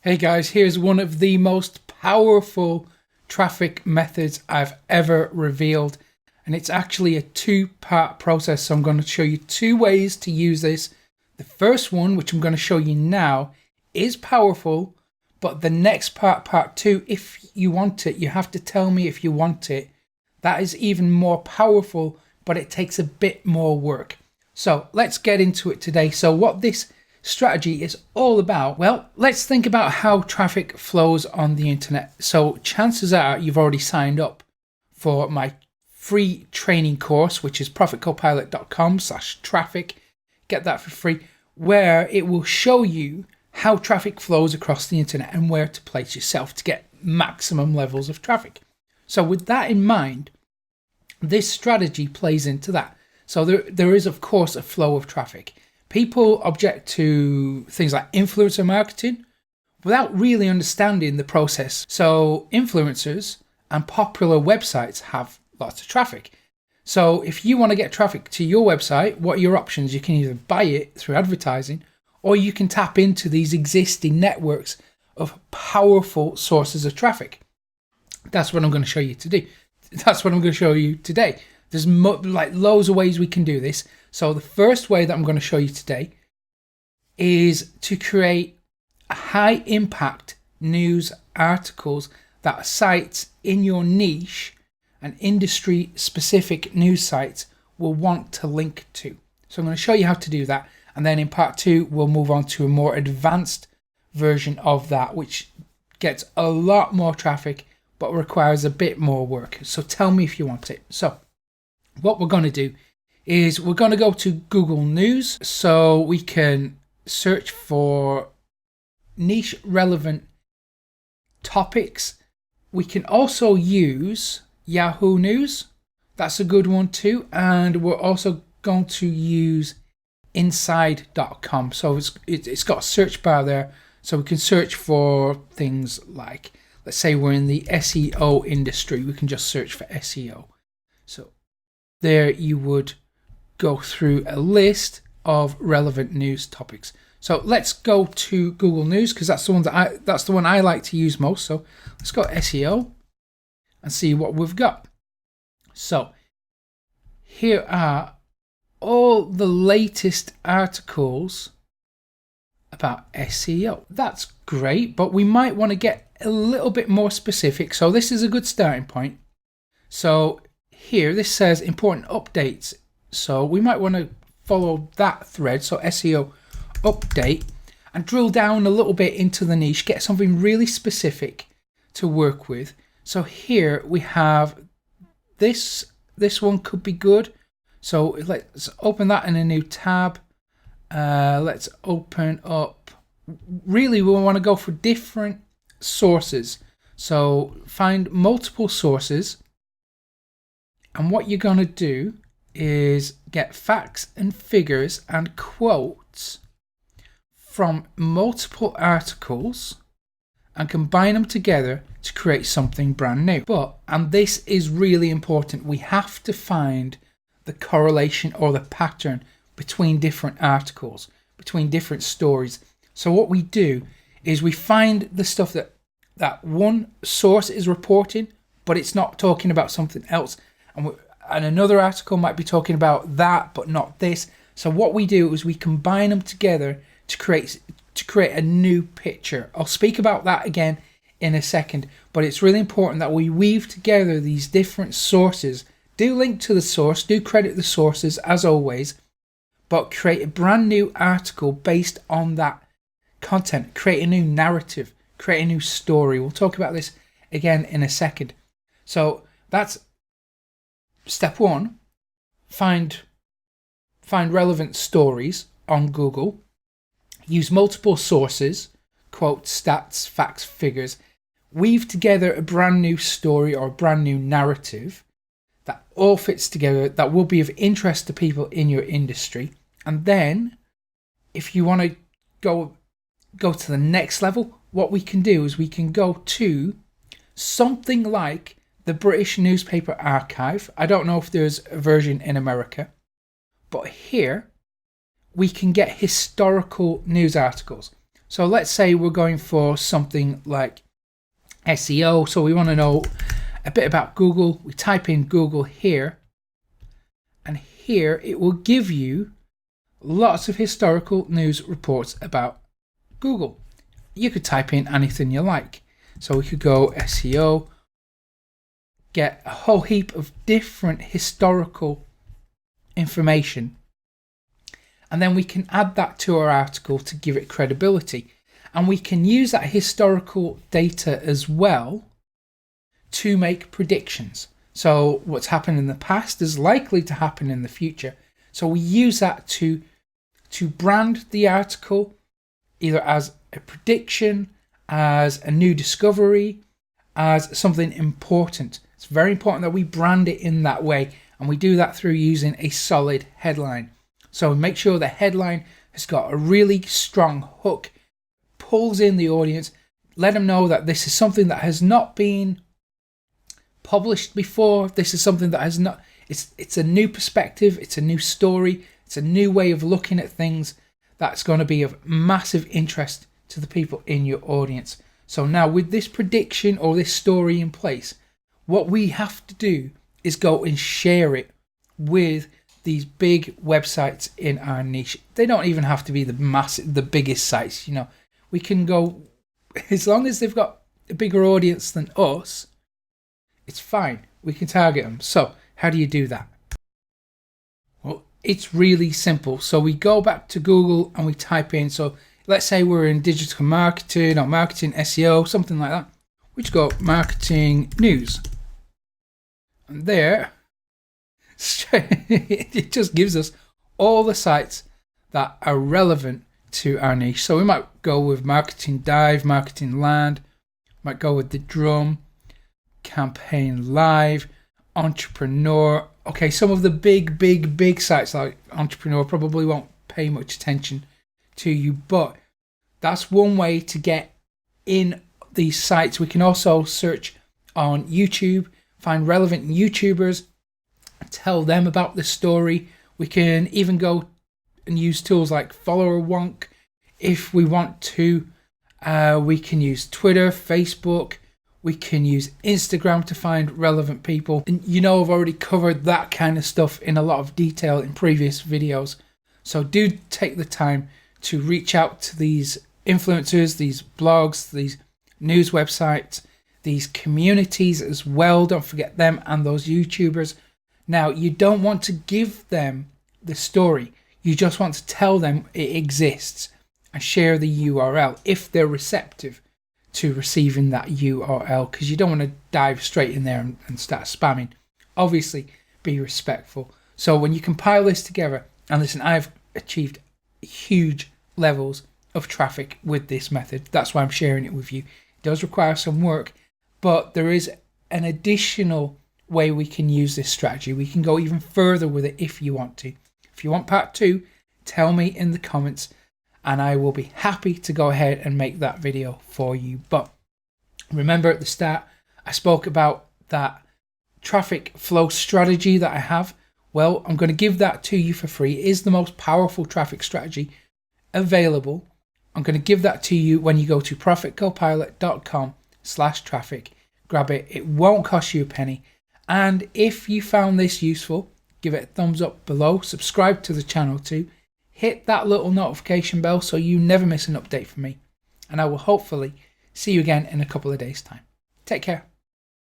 Hey guys, here's one of the most powerful traffic methods I've ever revealed, and it's actually a two-part process. So I'm going to show you two ways to use this. The first one, which I'm going to show you now, is powerful, but the next part two, if you want it, you have to tell me if you want it. That is even more powerful, but it takes a bit more work. So let's get into it today. So what this strategy is all about, well, let's think about how traffic flows on the internet. So chances are you've already signed up for my free training course, which is profitcopilot.com/traffic. Get that for free, where it will show you how traffic flows across the internet and where to place yourself to get maximum levels of traffic. So with that in mind, this strategy plays into that. So there is, of course, a flow of traffic. People object to things like influencer marketing without really understanding the process. So influencers and popular websites have lots of traffic. So if you want to get traffic to your website, what are your options? You can either buy it through advertising, or you can tap into these existing networks of powerful sources of traffic. That's what I'm going to show you today. There's loads of ways we can do this. So the first way that I'm going to show you today is to create a high impact news articles that sites in your niche and industry specific news sites will want to link to. So I'm going to show you how to do that. And then in part two, we'll move on to a more advanced version of that, which gets a lot more traffic, but requires a bit more work. So tell me if you want it. So what we're going to do is we're going to go to Google News, so we can search for niche relevant topics. We can also use Yahoo News. That's a good one too. And we're also going to use inside.com. So it's got a search bar there. So we can search for things like, let's say we're in the SEO industry. We can just search for SEO. So there you would go through a list of relevant news topics. So let's go to Google News, because that's the one I like to use most. So let's go SEO and see what we've got. So here are all the latest articles about SEO. That's great, but we might want to get a little bit more specific. So this is a good starting point. So here, this says important updates. So we might want to follow that thread. So SEO update, and drill down a little bit into the niche, get something really specific to work with. So here we have this one could be good. So let's open that in a new tab. Let's open up, really we want to go for different sources. So find multiple sources. And what you're going to do is get facts and figures and quotes from multiple articles and combine them together to create something brand new. And this is really important, we have to find the correlation or the pattern between different articles, between different stories. So what we do is we find the stuff that one source is reporting, but it's not talking about something else. And another article might be talking about that, but not this. So what we do is we combine them together to create a new picture. I'll speak about that again in a second, but it's really important that we weave together these different sources. Do link to the source, do credit the sources as always, but create a brand new article based on that content. Create a new narrative, create a new story. We'll talk about this again in a second. So that's step one. Find relevant stories on Google. Use multiple sources, quotes, stats, facts, figures. Weave together a brand new story or a brand new narrative that all fits together, that will be of interest to people in your industry. And then if you want to go to the next level, what we can do is we can go to something like the British Newspaper Archive. I don't know if there's a version in America, but here we can get historical news articles. So let's say we're going for something like SEO. So we want to know a bit about Google. We type in Google here, and here it will give you lots of historical news reports about Google. You could type in anything you like. So we could go SEO, get a whole heap of different historical information, and then we can add that to our article to give it credibility. And we can use that historical data as well to make predictions. So what's happened in the past is likely to happen in the future. So we use that to brand the article either as a prediction, as a new discovery, as something important. It's very important that we brand it in that way, and we do that through using a solid headline. So make sure the headline has got a really strong hook, pulls in the audience, let them know that this is something that has not been published before. This is something that has not, it's a new perspective, it's a new story, it's a new way of looking at things that's going to be of massive interest to the people in your audience. So now with this prediction or this story in place, what we have to do is go and share it with these big websites in our niche. They don't even have to be the biggest sites, you know. We can go, as long as they've got a bigger audience than us, it's fine. We can target them. So how do you do that? Well, it's really simple. So we go back to Google and we type in, so let's say we're in digital marketing or marketing SEO, something like that. We just go marketing news. And there, it just gives us all the sites that are relevant to our niche. So we might go with Marketing Dive, Marketing Land, might go with The Drum, Campaign Live, Entrepreneur. Okay, some of the big sites like Entrepreneur probably won't pay much attention to you, but that's one way to get in these sites. We can also search on YouTube, find relevant YouTubers, tell them about the story. We can even go and use tools like Follower Wonk if we want to. We can use Twitter, Facebook. We can use Instagram to find relevant people. And you know, I've already covered that kind of stuff in a lot of detail in previous videos. So do take the time to reach out to these influencers, these blogs, these news websites, these communities as well. Don't forget them and those YouTubers. Now, you don't want to give them the story. You just want to tell them it exists and share the URL if they're receptive to receiving that URL, because you don't want to dive straight in there and start spamming. Obviously, be respectful. So when you compile this together, and listen, I've achieved huge levels of traffic with this method. That's why I'm sharing it with you. It does require some work, but there is an additional way we can use this strategy. We can go even further with it if you want to. If you want part 2, tell me in the comments and I will be happy to go ahead and make that video for you. But remember, at the start I spoke about that traffic flow strategy that I have. Well, I'm going to give that to you for free. It is the most powerful traffic strategy available. I'm going to give that to you when you go to profitcopilot.com/traffic. Grab it. It won't cost you a penny. And if you found this useful, give it a thumbs up below. Subscribe to the channel too. Hit that little notification bell so you never miss an update from me. And I will hopefully see you again in a couple of days' time. Take care.